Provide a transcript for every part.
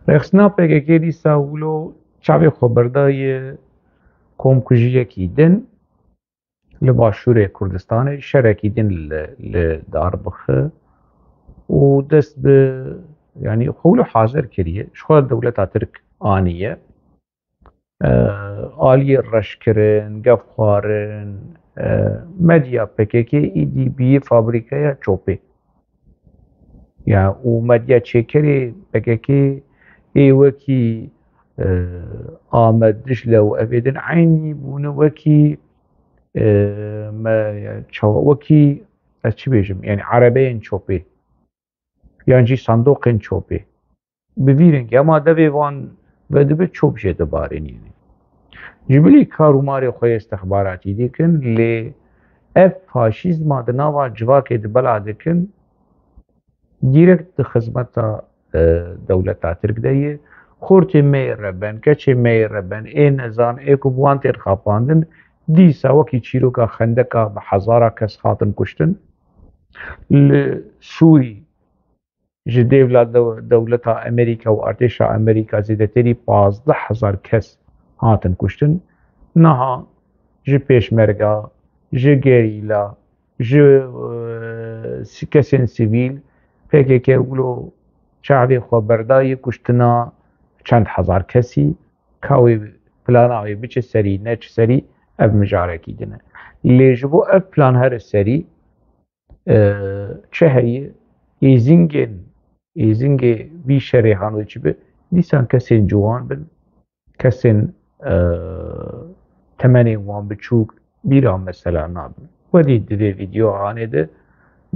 رخصنا PKK دیسا ولو چاوی خبردای کۆمکوژیەکی دن لە باشوورێ کوردستانê şerekî din li Darbixê û dest bi yanî xewlo hazir kiriye ji xwe dewleta Tirk aniye aliyê reşkirin, gev xwarin, medya PKK îdî bîyî fabrîkeya çopê ya û medya çêkerê PKK ê wekî Ahmed Dicle û ev ê din eynî bûne wekî wekî ez çi bêjim yani erebeyên çopê yan jî sandoqên çopê bi vî rengî ema devê wan vedibe çop jê dibarînîne ji bilî kar û marê xwe istixbaratî dikin lê ev faşîzma di nava civakê di bela dikin dîrekt di xizmeta dewleta Tirk de yê xortê me yê reben keçê me yê reben ê nezan ê ku bi wan tê xapandin dîsa wekî çîroka xendeka bi hezara kes hatin kuştin li Sûrî ji dêvla dewleta Amerîka û artêşa Amerîka zêdeterî 15,000 kes hatin kuştin niha ji pêşmerga ji gerîla ji kesên sivîl PKK wilo çavê xwe berdayê kuştina çend hezar kesî ka wê plana wê biçe serî neçe serî ev mijarekî din e lê ji bo ev plan here serî çi heye êzingê vî şerê hanoyî çi be dîsan kesên ciwan bin kesên temenên wan biçûk bîra mesela nabin wedî di vê vîdyoanê de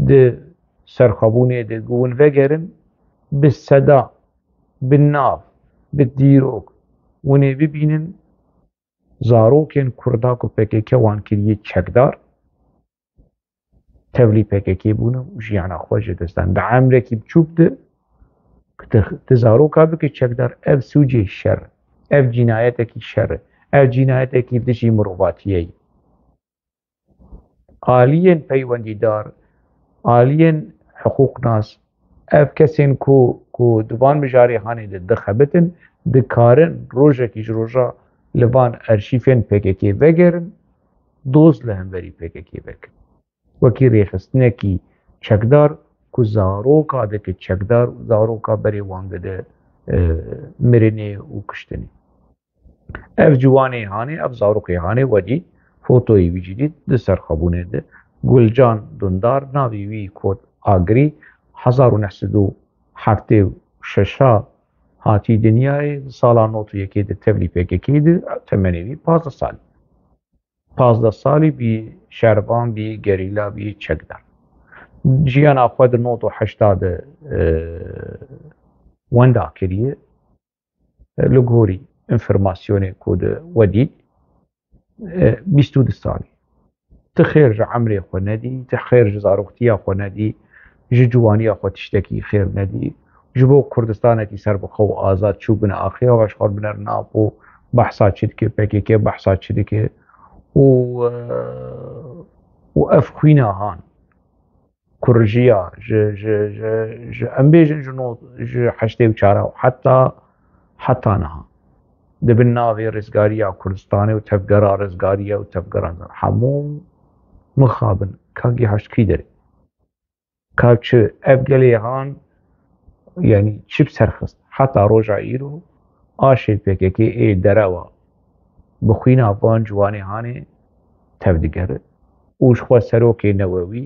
di serxwebûnê de hûn vegerin bi seda bi nav bi dîrok hûn ê bibînin zarokên Kurda ku PKK wan kiriye çekdar tevlî PKK bûne û jiyana xwe ji destan di emrekî biçûk de ti zaroka bike çekdar ev sûcê şer ev cînayetekî şer e ev cînayetekî dijî mirovatiyê ye aliyên peywendîdar aliyên hiqûqnas ev kesên ku di van mijarêhanê de dixebitin dikarin rojekî ji roja li van erşîfên PKK vegerin doz li hemberî PKK vekin wekî rêxistinekî çekdar ku zaroka dike çekdar û zaroka berê wan dide mirinê û kuştinê ev ciwanê hane ev zarokê hane wedî fotoyê wî jî dît di serxwebûnê de Gulcan Dundar navê wî kot agirî 1976 hatî dinyayê sala 91 de tevlî PKK de temenê wî 15 salî 15 salî bî şervan bî gerîla bî çekdar jiyana xwe di 80 de wenda kiriye li gorî înformasyonê ku di wedî 22 salî ti xêr ji emrê xwe nedî ti xêr ji zaroktiya xwe nedî ji ciwaniya xwe tiştekî xêr nedî ji bo Kurdistanekî serbixwe û azad çûbine axiya veşxwarbine nav û behsa çi dike PKK behsa çi dike û ev xwîna han ku rijiya ji em bêjin ji heştê û çara heta niha dibin navê rizgariya Kurdistanê û tevgera rizgariya û tevgera hemû mixabin ka gihaştkî derê ka çi ev gelê han yanî çi serxist heta roja îro aşê PKK ê derewa bi xwîna van ciwanê hanê tev digere û ji xwe serokê newewî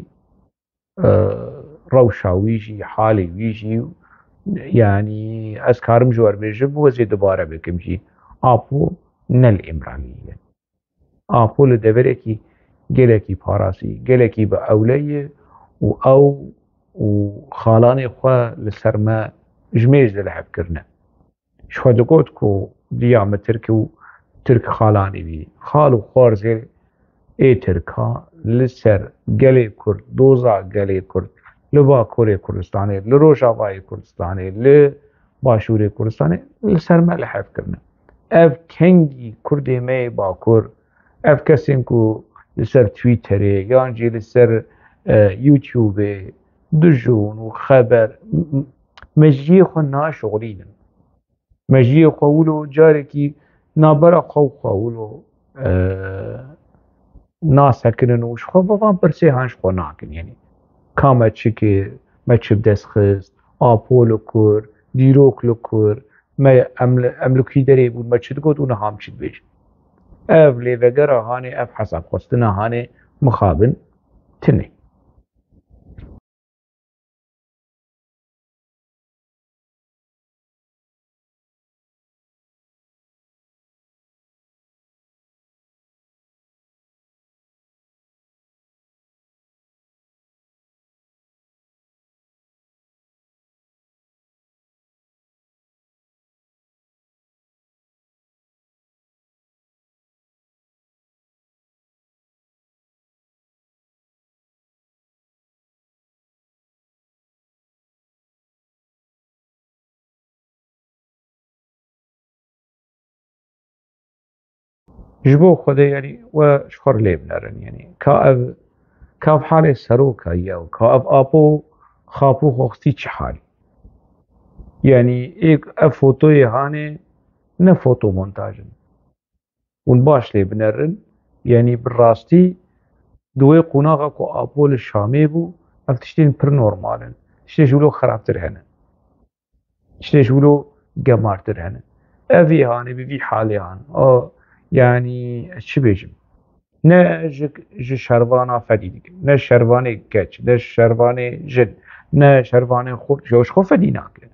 rewşa wî jî halê wî jî yanî ez karim ji we bêjim wezê dibare bikim jî apo ne li Îmranî ye apo li deverekî gelekî parasî gelekî bi ewle ye û ew û xalanê xwe li ser me ji mêj dilehevkirine ji xwe digot ku diya me Tirk û Tirk xalanê wî xal û xwarzê ê Tirka li ser gelê Kurd doza gelê Kurd li Bakurê Kurdistanê li Rojavayê Kurdistanê li Başûrê Kurdistanê li ser me lehevkirine ev kengî Kurdê me yê Bakur ev kesên ku li ser Twitterê yan jî li ser YouTubeê dijûn û xeber me ji ciyê xwe naşoxînin مجیه خوولو جاره کی نابرا خوولو ناسکنن وش خو بابا برسي هانش خو ناكن يعني كاما تشكي ما تشب دسخز آپولو كور ديروك لو كور ما أملكي دري بود ما تشد قد ونا هام تشد بيج اف لي وگرا هاني اف حساب خستنا هاني مخابن تني جبو خده يعني وشخر لي بنرن يعني كاف حالي سروكا ياو كاف آبو خابو خوختي چه حالي يعني ايك اف فوتوي هاني نه فوتو مونتاجن والباش لي بنرن يعني بالراستي دوی قوناغا کو آپول شامی بو اف تشتين پر نورمالن تشتيش ولو خرابتر هنن تشتيش ولو قمارتر هنن افي هاني بفي حالي هان يعني چی بيجم نه ج شروانا فديدك نه شرواني كچ نه شرواني جد نه شرواني خود جوش خو فديناك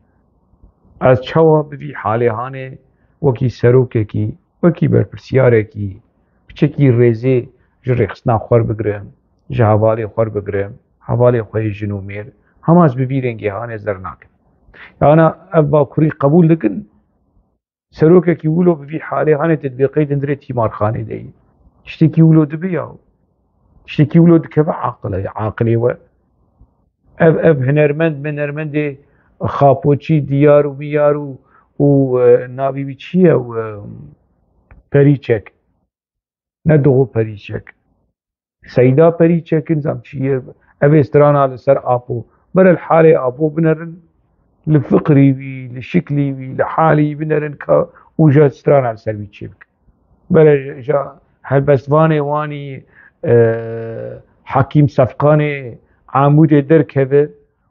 از چوا بفي حالي هاني وكي سروكي كي وكي برپرسياره كي بچكي ريزي جرخصنا خور بگرم جهوالي خور بگرم حوالي خوي جنومير هماز ببيرنگي هاني زرناك انا ابا كوري قبول لكن سروكي كي ولو بفي حالي هاني تطبيقي دندري تيمار خاني دي اشتكي ولو دبياو اشتكي ولو دكبا عاقلي و اف هنرمند من هنرمند خاپوچی دیار و میار و ناوی بی چیه و پریچک نه دو پریچک سيدا پریچک نظام چیه اف استران على سر آپو بر الحالة آپو بنرن لفقري بي لشكلي بي لحالي بنرن كا وجا استران على سر بيتشيك بر جا هالبستواني واني حكيم صفقاني عمود دركبه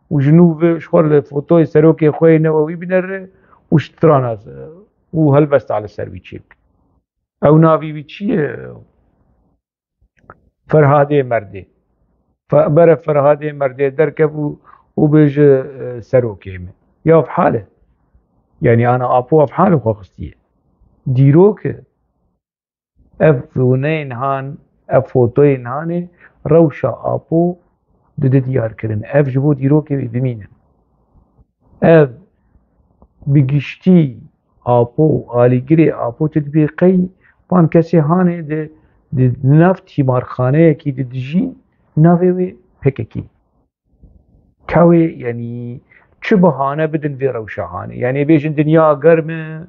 وجنوب شخور فوتوي سروكي خوي نووي بنر وشتران وهالبست على السر بيتشيك او نافي بيتشي فرهادي مردي فبر فرهادي مردي دركب وبيج سروكي يا في حاله يعني انا ابو في حاله خاصتي ديروك اف ونين هان اف فوتوين هاني روشا ابو ديار كرن اف جبو ديروك بمين اف بگشتی آپو آلیگری آپو تطبیقی پان کسی هانه ده نفت تیمارخانه کی ده دجین ناوی پککی كوي يعني چه بهانه بدن في روشهانه يعني بيجن دنيا قرمه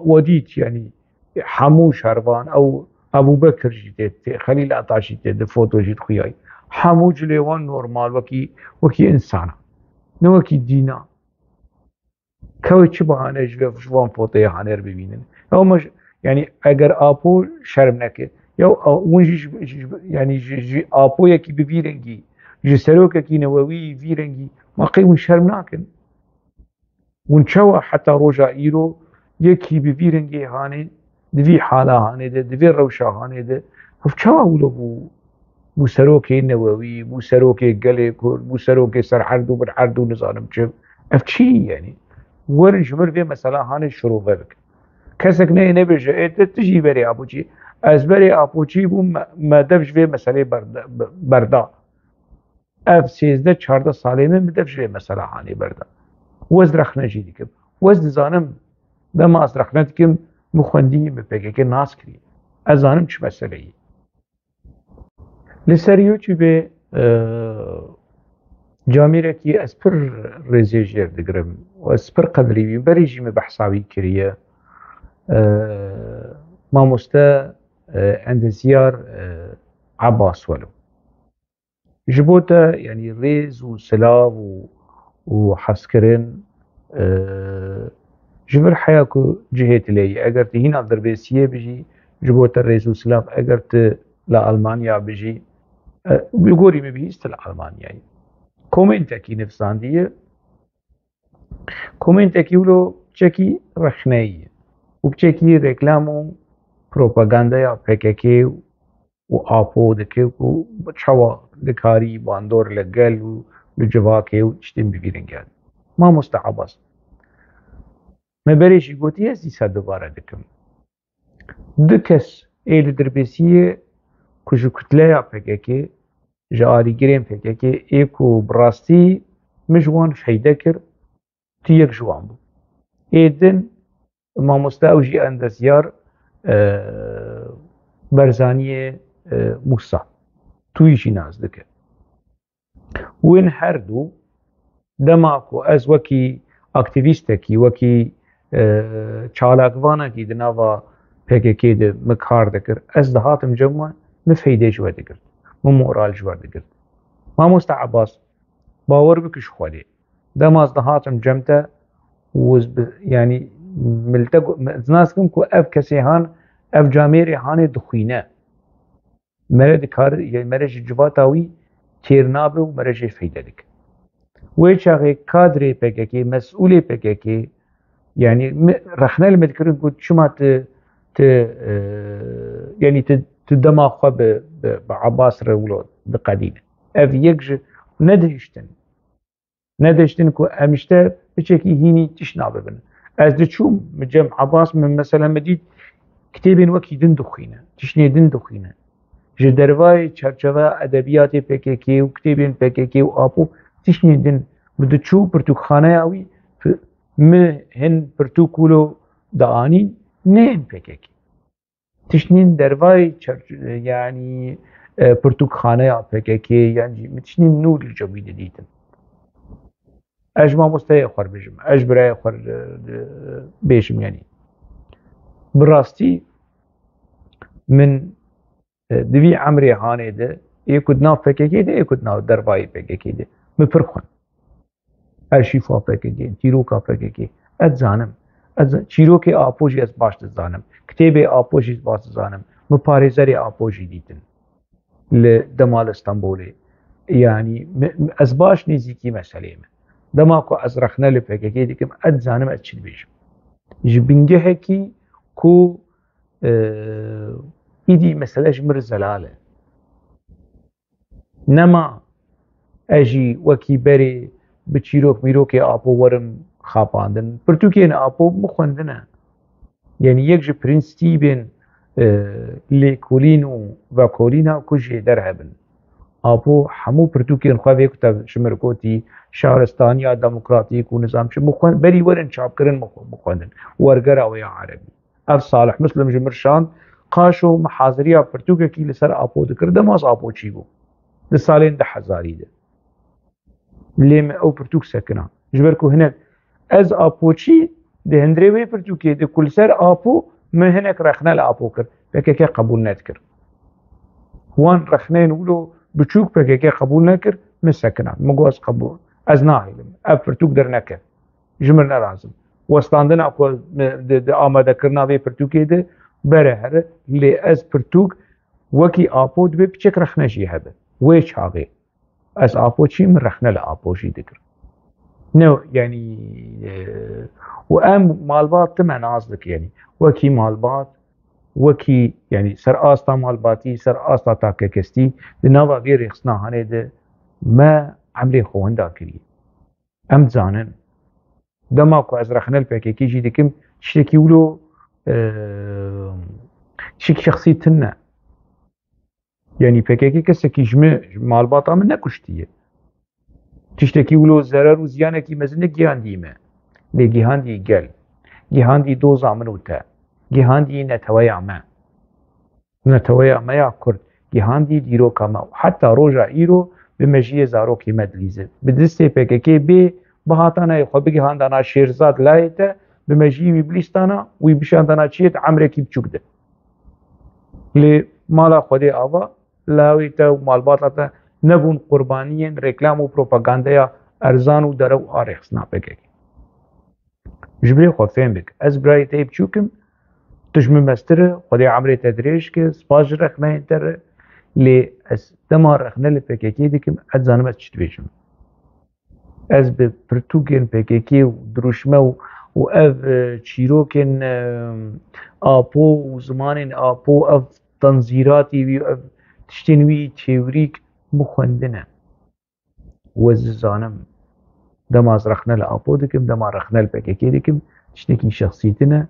وديت يعني حمو شربان او ابو بكر جديد خليل عطاش جديد فوتو جديد خوياي حمو جليوان نورمال وكي انسانه نوكي دينا كوي چه بهانه جوان فوتو هانر ببینن او مش يعني اگر آپو شرم نکه یا اون يعني آپو یکی ببیرنگی جسروك كي نووي فيرنجي ما قيم شرم ناكن ونشوا حتى روجا إيرو يكي بفيرنجي هاني دفي حالة هاني دفي روشا هاني فشوا ولو بو سروكي نووي بو سروكي قليكور بو سروكي سرحردو بالحردو نظام شف افتشي يعني ورن شمر في مسألة هاني الشروع بك كسك نبجي تجي بري أبوشي أزبري أبوشي بو ما دفش في مسألة بردا اف 13-14 ساله من بدفش مسألة هاني بردا وز رخنه جي ديكم وز دزانم دما از رخنه ديكم مخوندي بپكك ناس كري ازانم چه مسألة اي لسر يوتيوب جاميرة كي اسپر رزيجير دقرم و اسپر قدري بي بريجي بحثاوي كريه ما مستا عند زيار عباس ولو جبوتا يعني ريز وسلاف وحسكرين جبر حياكو جهت لي اگر تهين الدربيسية بجي جبوت الرئيس وسلاف اگر ت لألمانيا بجي بيقولي مبيست لألمانيا يعني. كومنتكي نفساندية كومنتكي ولو تشكي رخنية وبتشكي ريكلامو بروباغندا PKK و آپو دکه و چوا دکاری باندور لگل و لجواکه و چتیم بگیرن گرد ما مستعب است مبریشی گوتی هستی سر دوباره دکم دو کس ایل دربیسیه کجو کتله یا PKK جاری گرین PKK ایکو براستی مجوان فیده کر تی یک جوان بود ایدن ما مستعوجی اندسیار برزانیه موسا تویشی نازدکه وین هر دو دماکو از وکی اکتیویستکی وکی چالاکوانکی دناوا PKK ده مکار دکر از دهاتم جمع مفیده جوه دکرد ممورال جوه دکرد ما مستعباس باور بکش خواده دم از دهاتم جمعه يعني ملتقو ناسكم كو اف كسيهان اف جاميري هاني دخينه مرد كار يعني مرج جباتاوي تيرنابه ومرج فيدلك ويشاغي كادري PKK مسؤولي PKK يعني رخنا المذكرين قلت شو ما يعني تدماغ بعباس رولود بقدينه اف يكج ندهشتن كو امشته بشكي هيني تشنابه بن از دچوم مجمع عباس من مثلا مديد كتابين وكي دن دخينه تشني دن دخينه جدرواي چرچوه ادبيات PKK و كتابين PKK و آپو تشني دن بدچو برتوخانه اوي هن برتوكولو دعانين نين PKK تشنين درواي يعني برتوخانه PKK يعني تشنين نور الجويد ديتن اج ما مستوى خور بيجم اج براي خور بيجم يعني براستي من دوی عمری هانه ده يكود ناو PKK ده يكود ناو درباي PKK ده مفرخون ارشيفا PKK تيروكا PKK اتزانم چیروک آپوجی از باش زانم کتاب آپوجی از باش زانم مپارزر آپوجی دیتن لدمال استانبول يعني از باش نزيكي مسألة دماكو از رخنا لPKK ديكم اتزانم اتشد بيجم جبنجهكي كو ايدي مسألة جمر الزلالة نما اجي وكي بري بچيروك ميروكي آپو ورم خاپاندن پرتوكين آپو مخوندنه يعني يكجي برنستي بين لكولين وكولينا كجي درهبن آپو همو پرتوكين خواهي كتاب شمركوتي شهرستان یا دموکراتیک و نظام شو مخوند بری ورن چاپ کرن مخوندن ورگر او یا عربي اف صالح مسلم جمرشان قاشو محاضرية پرتوكه كي لسر آپو دكر دماز آپو چي بو لسالين 10,000 ده ليم او پرتوك سكنا جبركو هناك از آپو چي ده هندريوي پرتوكه ده كل سر آپو من هناك رخنا لآپو كر PKK قبول نتكر وان رخنين ولو بچوك PKK قبول نكر من سكنا مقواز قبول از ناهيلم اف پرتوك در نكر جمر نرازم وستاندن اكو آماده کرنا به پرتوكه ده بره هر لي از پرتوك وكي آپو دبي بچك رخنا جي هبه ويش هاغي از آپو چي من رخنا لآپو جي دكر نو يعني وام مالبات تمن نازلك يعني وكي مالبات وكي يعني سر آستا مالباتي سر آستا تاككستي لناوا غير يخصنا هاني ده ما عملي خواندا كري ام زانن دماكو از رخنا الPKK جي دكم تشتكي ولو تشتكي شخصيتنا يعني PKK كسكي جمع مالباتا من نكشتيه تشتكي ولو زرر وزيانه كي مزنك جهاندي ما لي جهاندي قال جهاندي دوزا منوتا جهاندي نتويا ما يا كرد جهاندي ديرو كما حتى روجا ايرو بمجيه زارو كي مدليزه بدستي PKK بي بهاتانا يخو بجهاندانا شيرزاد لايته بمجيه مبليستانا ويبشاندانا تشيت عمركي بچوكده لي مالا خودي آوا لاويته ومالباطاته نبون قربانيين ريكلام و پروپاگاندايا ارزان و درو آرخصنا PKK جبري خو فهم بك از براي تيب شوكم تجمع مستر خدي عمري تدريش كي سباج رخنا انتر لي از دما رخنا لبككي ديكم اتزانم اتشتبيجم از به پرتوکن پککی و دروشمه و اف چیروکن آپو و زمان آپو اف تنظیراتی وی اف تشتنوی تیوریک مخوندنه وز زانم دم از رخنه لآپو دکم دم رخنه لپککی دکم تشتکی شخصیتنه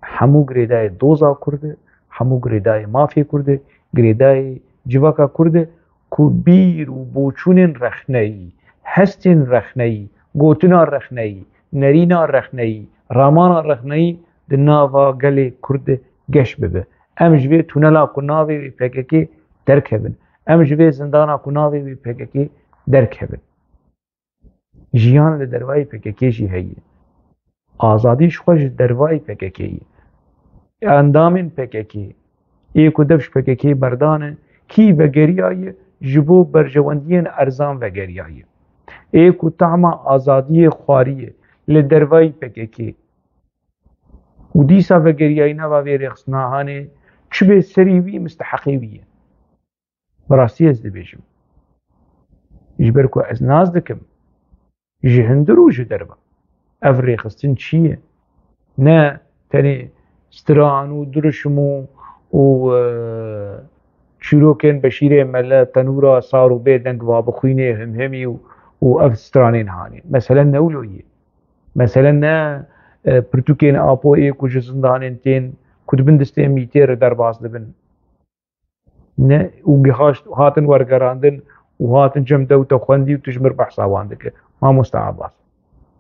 همو گریدای دوزا کرده همو گریدای مافی کرده گریدای جواکا کرده کو بیر و بوچونن رخنه ای هستن رخنه‌ای، گوتنا رخنه‌ای، نرینا رخنه‌ای، رامان رخنه‌ای دناوا گلی کرد گش ببه. ام جوی تونلا کناوی پککی درک هبن. ام جوی زندانا کناوی پککی درک هبن. جیان لدروای پککی جی هیه. آزادیش خوش دروای پککی. اندامین پککی. ایکو دفش پککی بردانه کی وگریای جبو برجواندین ارزان وگریای. ایکو طعم آزادی خواریه لدروای پککی و دیسا وگریای نوا وی رخصناهانه چبه سریوی مستحقی ویه براستی از دبیجم اجبرکو از ناز دکم جهندرو جدربا اف رخصتن چیه نه تنی ستران و درشمو و چیروکن بشیره ملا تنورا صارو بیدنگ و بخوینه همهمی و اف سترانين هاني مثلا نولويه مثلا نا برتوكين ابو اي كو جزندانين تين كود بندستين ميتير درباس دبن نا وجهاش هاتن ورقراندن وهاتن جمده وتخوندي وتجمر بحصاواندك ما مستعباس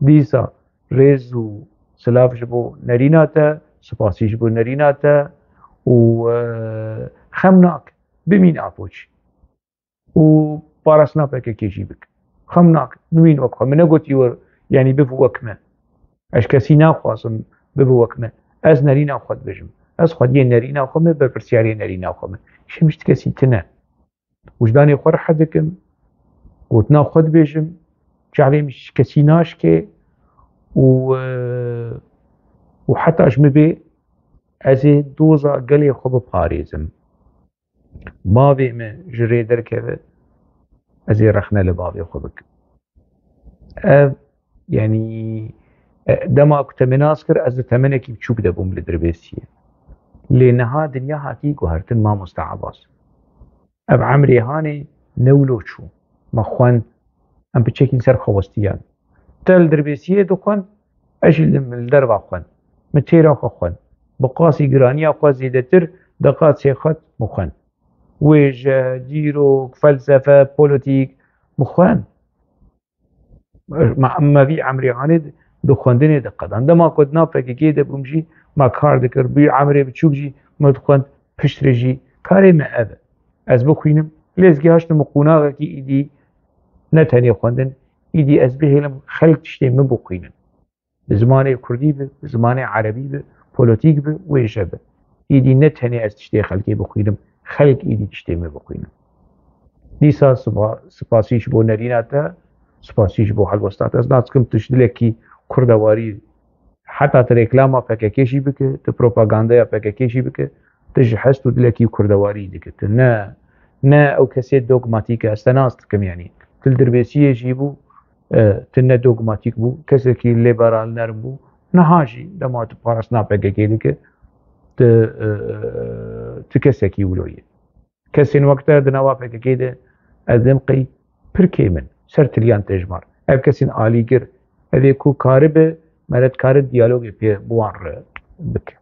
ديسا ريزو سلاف جبو نريناتا سپاسي جبو نريناتا و خمناك بمين ابوش و بارسنا بك كيجيبك خمناك نوين وكخه من قلت يور يعني بفو وكمه اش كسي ناخواسم بفو وكمه از نرينا خود بجم از خودي نرينا خمه برپرسياري نرينا خمه شمشت كسي تنا وجداني خور حدكم قلتنا خود بجم جعلي مش كسي ناشكي وحتى اجمبي ازي دوزا قلي خب باريزم بابي من جري دركبه ازي رخنا لبابي خبك يعني دما كنت مناسكر از تمنكي بشوك دبوم لدربيسيه لانها دنيا هاتي قهرتن ما مستعباس اب عمري هاني نولو شو مخوان ام بتشكين سر خوستيان تل دربيسيه دخوان اجل من الدرب اخوان متيرا اخوان بقاسي قرانيا اخوان زيدتر دقات سيخات مخوان ويج ديروك فلسفة بوليتيك مخوان ما في عمري عاند دخوندني دقت عندما قدنا فككي دبومجي ما كار دكر بي عمري بتشوكجي ما دخوند پشترجي كاري ما أبا از بخوينم لازقي هاشت مقونا كي إيدي نتاني خوندن إيدي از بهلم خلق تشتي من بخوينن بزماني كردي به بزماني عربي به بوليتيك به ويج به إيدي نتاني از تشتي خلقي بخوينم خلق ایدی تشتیمه بخوینم دیسا سپاسیش بو نریناتا سپاسیش بو حلوستات از ناتکم تشدلکی کردواری حتی ترکلاما پککیشی بکه تپروپاگاندایا پککیشی بکه تجهست و دلکی کردواری دکت نه او کسی دوگماتیک استناست کم یعنی تل دربیسیه جیبو تنه دوگماتیک بو کسی که لیبرال نرم بو نهاجی دما تپارسنا پککی دکه تكسكي ولوية كسين وقتها دنوا فككيده أدمقي بركي من سرتليان تجمر أب كسين آليجر أذي كو كاربه مرد كارب ديالوج بيه بوان بك